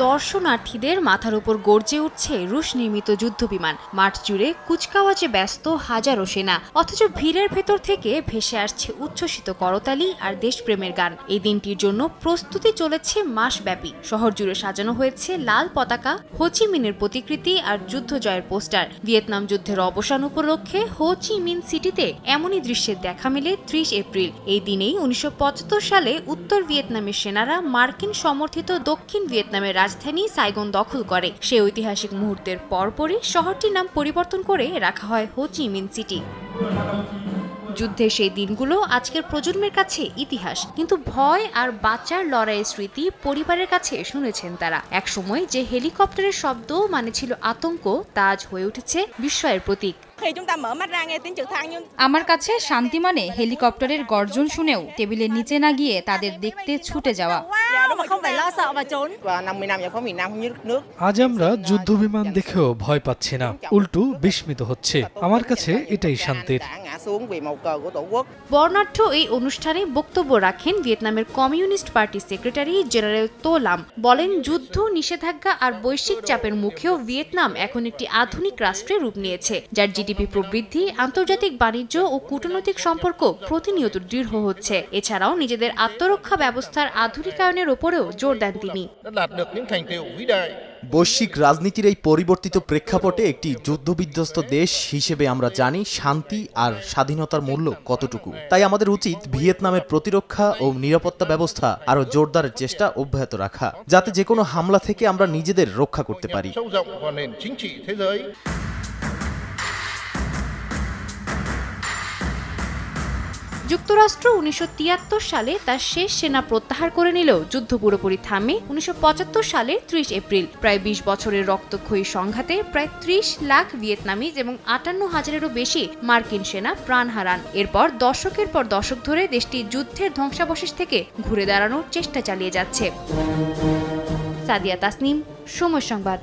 দর্শনার্থীদের মাথার উপর গর্জে উঠছে রুশ নির্মিত যুদ্ধবিমান। মাঠ জুড়ে কুচকাওয়াজে ব্যস্ত হাজারো সেনা, অথচ ভিড়ের ভেতর থেকে ভেসে আসছে উচ্ছ্বসিত করতালি আর দেশপ্রেমের গান। এই দিনটির জন্য প্রস্তুতি চলেছে মাসব্যাপী। শহর জুড়ে সাজানো হয়েছে লাল পতাকা, হো চি মিনের প্রতিকৃতি আর যুদ্ধ জয়ের পোস্টার। ভিয়েতনাম যুদ্ধের অবসান উপলক্ষে হো চি মিন সিটিতে এমনই দৃশ্যের দেখা মেলে 30 এপ্রিল। এই দিনেই 1975 সালে উত্তর ভিয়েতনামের সেনারা মার্কিন সমর্থিত দক্ষিণ ভিয়েতনামের রাজধানী সাইগন দখল করে। সেই ঐতিহাসিক মুহূর্তের পরপরই শহরটির নাম পরিবর্তন করে রাখা হয় হো চি মিন সিটি। যুদ্ধের সেই দিনগুলো আজকের প্রজন্মের কাছে ইতিহাস, কিন্তু ভয় আর বাঁচার লড়াইয়ের স্মৃতি পরিবারের কাছে শুনেছেন তারা। একসময় যে হেলিকপ্টারের শব্দ মানে ছিল আতঙ্ক, তা আজ হয়ে উঠেছে বিস্ময়ের প্রতীক। আমার কাছে শান্তি মানে হেলিকপ্টারের গর্জন শুনেও টেবিলের নিচে না গিয়ে তাদের দেখতে ছুটে যাওয়া। আজ আমরা যুদ্ধবিমান দেখেও ভয় পাচ্ছি না, উল্টো বিস্মিত হচ্ছে। আমার কাছে এটাই শান্তির। বর্ণাঢ্য এই অনুষ্ঠানে বক্তব্য রাখেন ভিয়েতনামের কমিউনিস্ট পার্টির সেক্রেটারি জেনারেল তো লাম। বলেন, যুদ্ধ, নিষেধাজ্ঞা আর বৈশ্বিক চাপের মুখেও ভিয়েতনাম এখন একটি আধুনিক রাষ্ট্রে রূপ নিয়েছে, যার জিডিপি প্রবৃদ্ধি, আন্তর্জাতিক বাণিজ্য ও কূটনৈতিক সম্পর্ক প্রতিনিয়ত দৃঢ় হচ্ছে। এছাড়াও নিজেদের আত্মরক্ষা ব্যবস্থার আধুনিকায়নের ওপরেও জোর দেন তিনি। বৈশ্বিক রাজনীতির এই পরিবর্তিত প্রেক্ষাপটে একটি যুদ্ধবিধ্বস্ত দেশ হিসেবে আমরা জানি শান্তি আর স্বাধীনতার মূল্য কতটুকু। তাই আমাদের উচিত ভিয়েতনামের প্রতিরক্ষা ও নিরাপত্তা ব্যবস্থা আরও জোরদারের চেষ্টা অব্যাহত রাখা, যাতে যে কোনো হামলা থেকে আমরা নিজেদের রক্ষা করতে পারি। যুক্তরাষ্ট্র 1973 সালে তার শেষ সেনা প্রত্যাহার করে নিলেও যুদ্ধ পুরোপুরি থামে 1975 সালের 30 এপ্রিল। প্রায় 20 বছরের রক্তক্ষয়ী সংঘাতে প্রায় 30 লাখ ভিয়েতনামিজ এবং 58,000-এরও বেশি মার্কিন সেনা প্রাণ হারান। এরপর দশকের পর দশক ধরে দেশটি যুদ্ধের ধ্বংসাবশেষ থেকে ঘুরে দাঁড়ানোর চেষ্টা চালিয়ে যাচ্ছে। সাদিয়া তাসনিম, সময় সংবাদ।